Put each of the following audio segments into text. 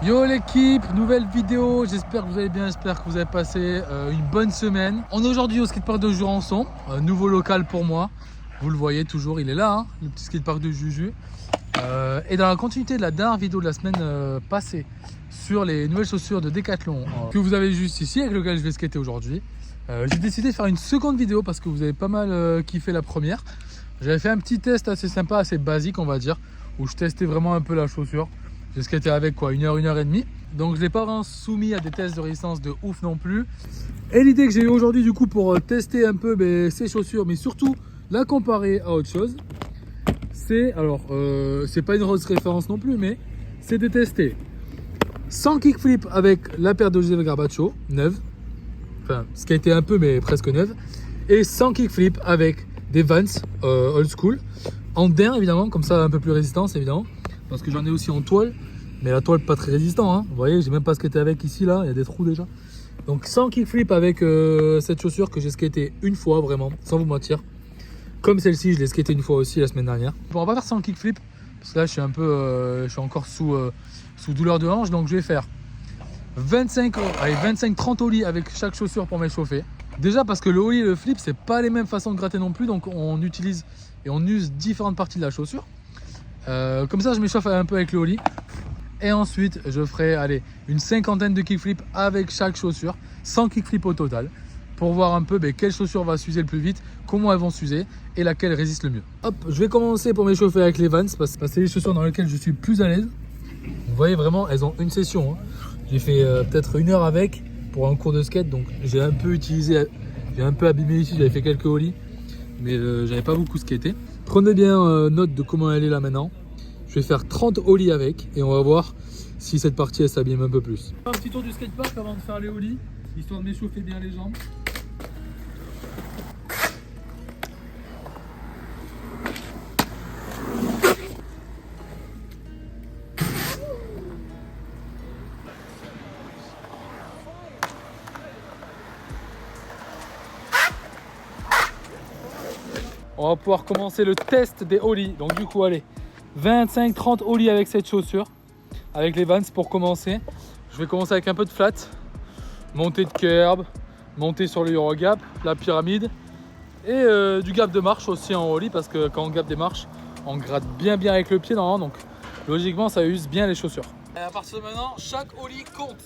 Yo l'équipe, nouvelle vidéo, j'espère que vous allez bien, j'espère que vous avez passé une bonne semaine. On est aujourd'hui au skatepark de Jurançon, nouveau local pour moi. Vous le voyez toujours, il est là, hein, le petit skatepark de Juju. Et dans la continuité de la dernière vidéo de la semaine passée sur les nouvelles chaussures de Decathlon que vous avez juste ici, avec lequel je vais skater aujourd'hui, j'ai décidé de faire une seconde vidéo parce que vous avez pas mal kiffé la première. J'avais fait un petit test assez sympa, assez basique on va dire, où je testais vraiment un peu la chaussure. J'ai skaté avec quoi, une heure et demie. Donc je ne l'ai pas vraiment soumis à des tests de résistance de ouf non plus. Et l'idée que j'ai eu aujourd'hui du coup pour tester un peu ces chaussures, mais surtout la comparer à autre chose, c'est, alors c'est pas une grosse référence non plus, mais c'est de tester sans kickflip avec la paire de Joseph Garbacho, neuve, enfin skaté un peu mais presque neuve, et sans kickflip avec des Vans old school, en daim évidemment, comme ça un peu plus résistance évidemment. Parce que j'en ai aussi en toile, mais la toile pas très résistant, hein. Vous voyez, j'ai même pas skaté avec ici, là, il y a des trous déjà. Donc sans kickflip avec cette chaussure que j'ai skaté une fois vraiment, sans vous mentir. Comme celle-ci, je l'ai skaté une fois aussi la semaine dernière. Bon, on va pas faire sans kickflip, parce que là je suis un peu, je suis encore sous douleur de hanche, donc je vais faire 25-30 ollies avec chaque chaussure pour m'échauffer. Déjà parce que le ollie et le flip, c'est pas les mêmes façons de gratter non plus, donc on utilise et on use différentes parties de la chaussure. Comme ça je m'échauffe un peu avec le ollie et ensuite je ferai une cinquantaine de kickflips avec chaque chaussure, sans kickflip au total, pour voir un peu quelle chaussure va s'user le plus vite, comment elles vont s'user et laquelle résiste le mieux. Hop, je vais commencer pour m'échauffer avec les Vans parce que c'est les chaussures dans lesquelles je suis plus à l'aise. Vous voyez vraiment, elles ont une session, hein. J'ai fait peut-être une heure avec pour un cours de skate, donc j'ai un peu utilisé, j'ai un peu abîmé ici, j'avais fait quelques ollies, mais j'avais pas beaucoup skaté. Prenez bien note de comment elle est là maintenant. Je vais faire 30 ollies avec et on va voir si cette partie elle s'abîme un peu plus. Un petit tour du skatepark avant de faire les ollies, histoire de m'échauffer bien les jambes. On va pouvoir commencer le test des ollies. Donc du coup, allez, 25-30 ollies avec cette chaussure, avec les Vans pour commencer. Je vais commencer avec un peu de flat, montée de curb, montée sur le Eurogap, la pyramide et du gap de marche aussi en ollie parce que quand on gap des marches, on gratte bien avec le pied normalement, donc logiquement ça use bien les chaussures. Et à partir de maintenant, chaque ollie compte.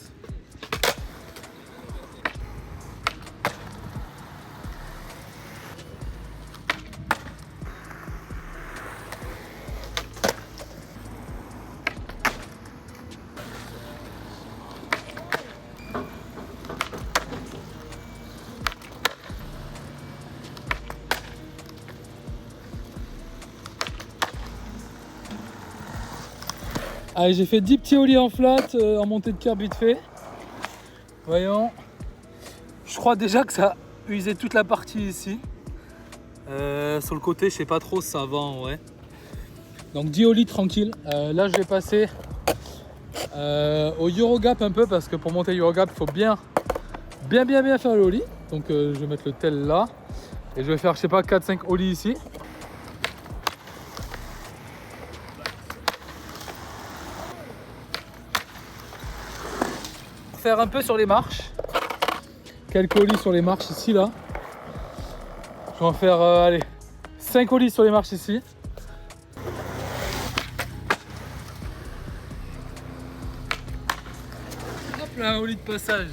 Allez, j'ai fait 10 petits ollies en flat, en montée de curb vite fait. Voyons. Je crois déjà que ça a usé toute la partie ici. Sur le côté, je sais pas trop si ça va en vrai. Donc 10 ollies tranquille. Là, je vais passer au Eurogap un peu parce que pour monter Eurogap, il faut bien faire le ollie. Donc je vais mettre le tel là. Et je vais faire, je sais pas, 4-5 ollies ici. Faire un peu sur les marches, quelques ollies sur les marches ici là. Je vais en faire 5 ollies sur les marches ici. Hop là, un ollie de passage.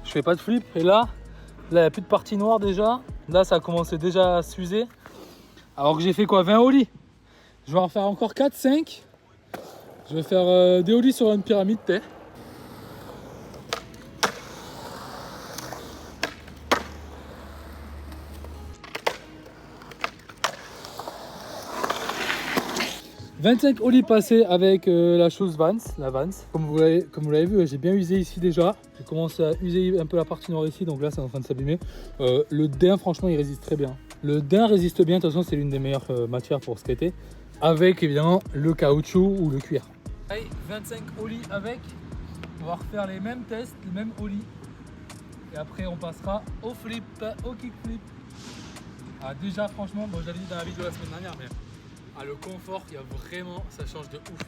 Je fais pas de flip et là il n'y a plus de partie noire déjà. Là ça a commencé déjà à s'user. Alors que j'ai fait quoi, 20 ollies. Je vais en faire encore 4-5. Je vais faire des ollies sur une pyramide. « 25 ollies passés avec la chose Vans, la Vans. Comme vous l'avez vu, j'ai bien usé ici déjà. J'ai commencé à user un peu la partie nord ici, donc là c'est en train de s'abîmer. Le daim, franchement, il résiste très bien. Le daim résiste bien, de toute façon c'est l'une des meilleures matières pour skater. Avec évidemment le caoutchouc ou le cuir. Allez, 25 ollies avec. On va refaire les mêmes tests, les mêmes ollies. Et après on passera au flip, au kickflip. Ah, déjà franchement, bon, j'avais dit dans la vidéo la semaine dernière, mais le confort, il y a vraiment, ça change de ouf.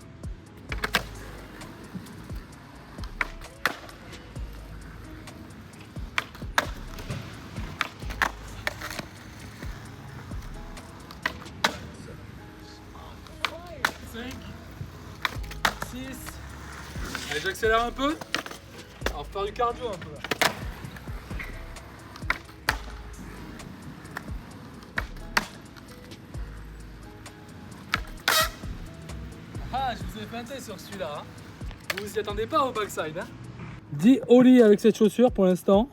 Allez, j'accélère un peu. On va faire du cardio un peu là. Ah, je vous ai feinté sur celui-là. Hein. Vous vous y attendez pas au backside. Hein. 10 ollies avec cette chaussure pour l'instant.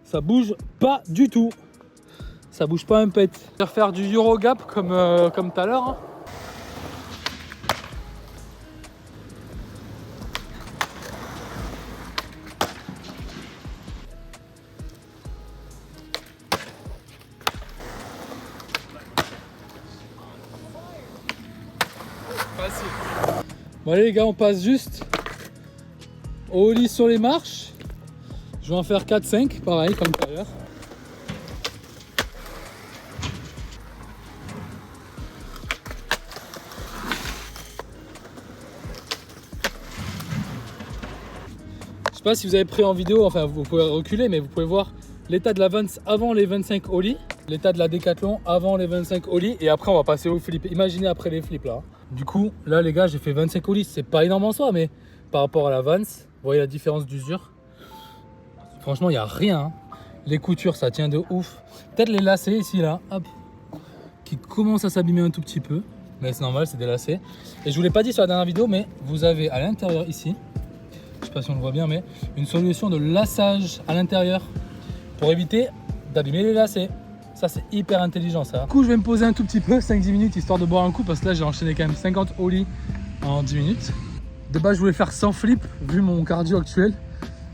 Ça bouge pas du tout. Ça bouge pas un pet. Je vais refaire du Euro Gap comme tout à l'heure. Hein. Facile. Bon allez les gars, on passe juste au ollie sur les marches. Je vais en faire 4-5, pareil comme tout à l'heure. Je sais pas si vous avez pris en vidéo, enfin vous pouvez reculer, mais vous pouvez voir l'état de la Vans avant les 25 ollies, l'état de la Decathlon avant les 25 ollies, et après on va passer au flip. Imaginez après les flips là. Du coup, là les gars, j'ai fait 25 ollies, c'est pas énorme en soi, mais par rapport à la Vans, vous voyez la différence d'usure. Franchement, il n'y a rien. Hein. Les coutures, ça tient de ouf. Peut-être les lacets ici, là, hop, qui commencent à s'abîmer un tout petit peu. Mais c'est normal, c'est des lacets. Et je vous l'ai pas dit sur la dernière vidéo, mais vous avez à l'intérieur ici, je sais pas si on le voit bien, mais une solution de laçage à l'intérieur pour éviter d'abîmer les lacets. Ça, c'est hyper intelligent, ça. Du coup, je vais me poser un tout petit peu, 5-10 minutes, histoire de boire un coup, parce que là, j'ai enchaîné quand même 50 ollies en 10 minutes. De base, je voulais faire 100 flips, vu mon cardio actuel.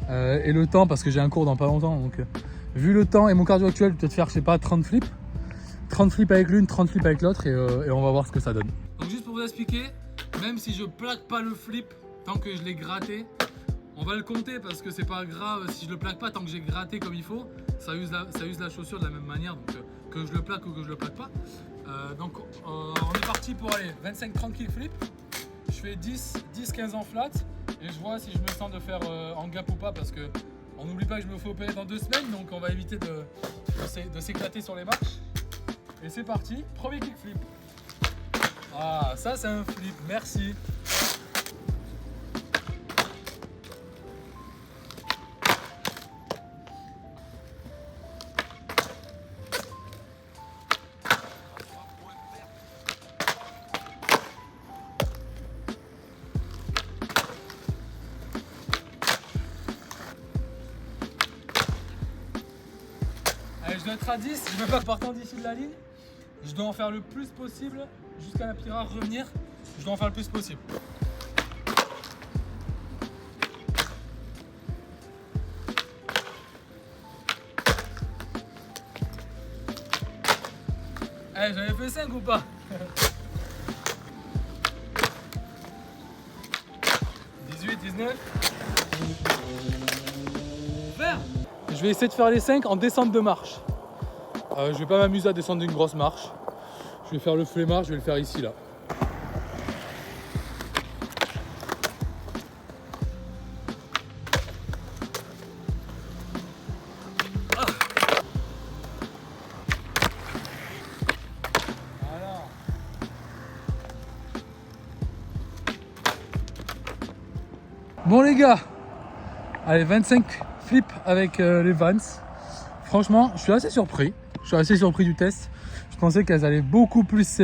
Et le temps, parce que j'ai un cours dans pas longtemps, donc vu le temps et mon cardio actuel, peut-être faire, je sais pas, 30 flips. 30 flips avec l'une, 30 flips avec l'autre, et on va voir ce que ça donne. Donc juste pour vous expliquer, même si je plaque pas le flip tant que je l'ai gratté, on va le compter parce que c'est pas grave si je le plaque pas tant que j'ai gratté comme il faut, ça use la chaussure de la même manière, donc que je le plaque ou que je le plaque pas. Donc on est parti pour aller 25-30 kickflips. Je fais 10-15 en flat et je vois si je me sens de faire en gap ou pas, parce que on n'oublie pas que je me fais opérer dans 2 semaines, donc on va éviter de s'éclater sur les marches. Et c'est parti, premier kickflip. Ah, ça c'est un flip, merci. Je dois être à 10, je ne veux pas partant d'ici de la ligne. Je dois en faire le plus possible jusqu'à la pirate revenir. Je dois en faire le plus possible. Allez, j'en ai fait 5 ou pas? 18, 19. Faire. Je vais essayer de faire les 5 en descente de marche. Je vais pas m'amuser à descendre d'une grosse marche. Je vais faire le flemmard, je vais le faire ici là. Ah. Voilà. Bon les gars, allez 25 flips avec les Vans. Franchement, je suis assez surpris. Je suis assez surpris du test. Je pensais qu'elles allaient beaucoup plus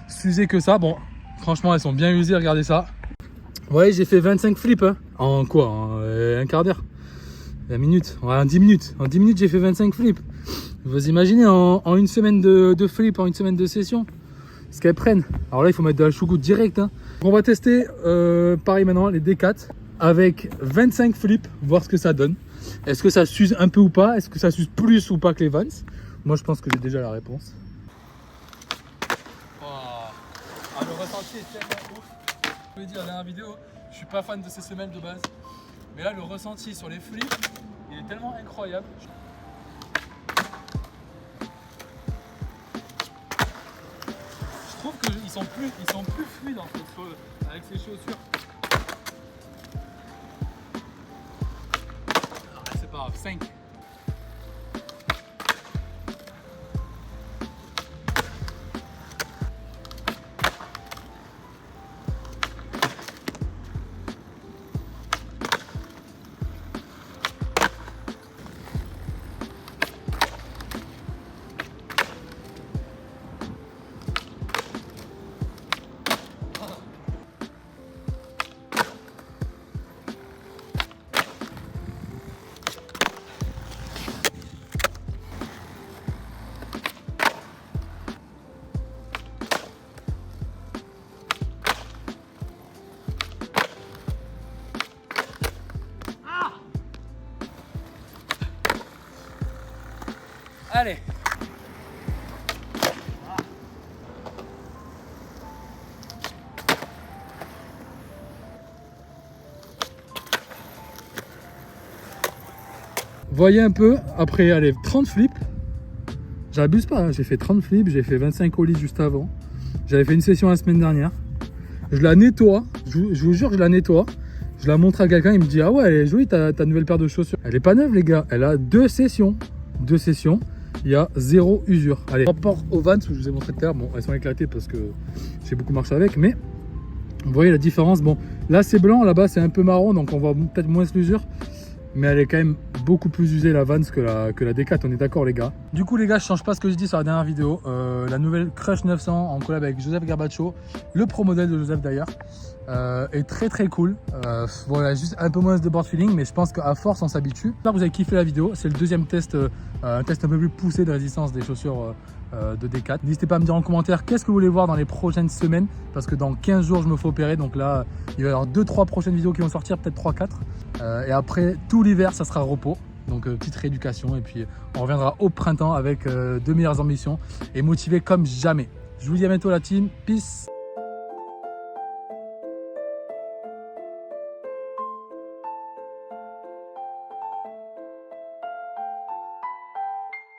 s'user que ça. Bon, franchement, elles sont bien usées, regardez ça. Vous voyez, j'ai fait 25 flips. Hein. En quoi? En un quart d'heure? 20 minutes? Ouais, en 10 minutes. En 10 minutes, j'ai fait 25 flips. Vous imaginez, en une semaine de flips, en une semaine de session, ce qu'elles prennent. Alors là, il faut mettre de la choucroute direct. Hein. On va tester, pareil maintenant, les D4 avec 25 flips, voir ce que ça donne. Est-ce que ça s'use un peu ou pas? Est-ce que ça s'use plus ou pas que les Vans? Moi je pense que j'ai déjà la réponse. Oh. Ah, le ressenti est tellement ouf. Je l'ai dit dans la dernière vidéo, je suis pas fan de ces semelles de base. Mais là, le ressenti sur les flips, il est tellement incroyable. Je trouve qu'ils sont plus fluides en fait avec ces chaussures. Ah, c'est pas grave, 5. Allez. Voyez un peu, après allez, 30 flips, j'abuse pas, hein, j'ai fait 30 flips, j'ai fait 25 ollies juste avant. J'avais fait une session la semaine dernière. Je la nettoie, je vous jure que je la nettoie. Je la montre à quelqu'un, il me dit ah ouais elle est jolie ta nouvelle paire de chaussures. Elle est pas neuve les gars, elle a 2 sessions. 2 sessions, il y a 0 usure. Allez, par rapport aux Vans, je vous ai montré tout à l'heure, bon elles sont éclatées parce que j'ai beaucoup marché avec, mais vous voyez la différence. Bon là c'est blanc, là-bas c'est un peu marron, donc on voit peut-être moins l'usure. Mais elle est quand même beaucoup plus usée la Vans que la Decat, on est d'accord les gars. Du coup les gars, je change pas ce que je dis sur la dernière vidéo. La nouvelle Crush 900 en collab avec Joseph Garbacho, le pro modèle de Joseph d'ailleurs, est très cool. Voilà, juste un peu moins de board feeling, mais je pense qu'à force on s'habitue. J'espère que vous avez kiffé la vidéo, c'est le deuxième test, un test un peu plus poussé de résistance des chaussures de Decat. N'hésitez pas à me dire en commentaire qu'est-ce que vous voulez voir dans les prochaines semaines, parce que dans 15 jours je me fais opérer, donc là il va y avoir 2-3 prochaines vidéos qui vont sortir, peut-être 3-4. Et après tout l'hiver ça sera repos, donc petite rééducation, et puis on reviendra au printemps avec de meilleures ambitions et motivé comme jamais. Je vous dis à bientôt la team, peace.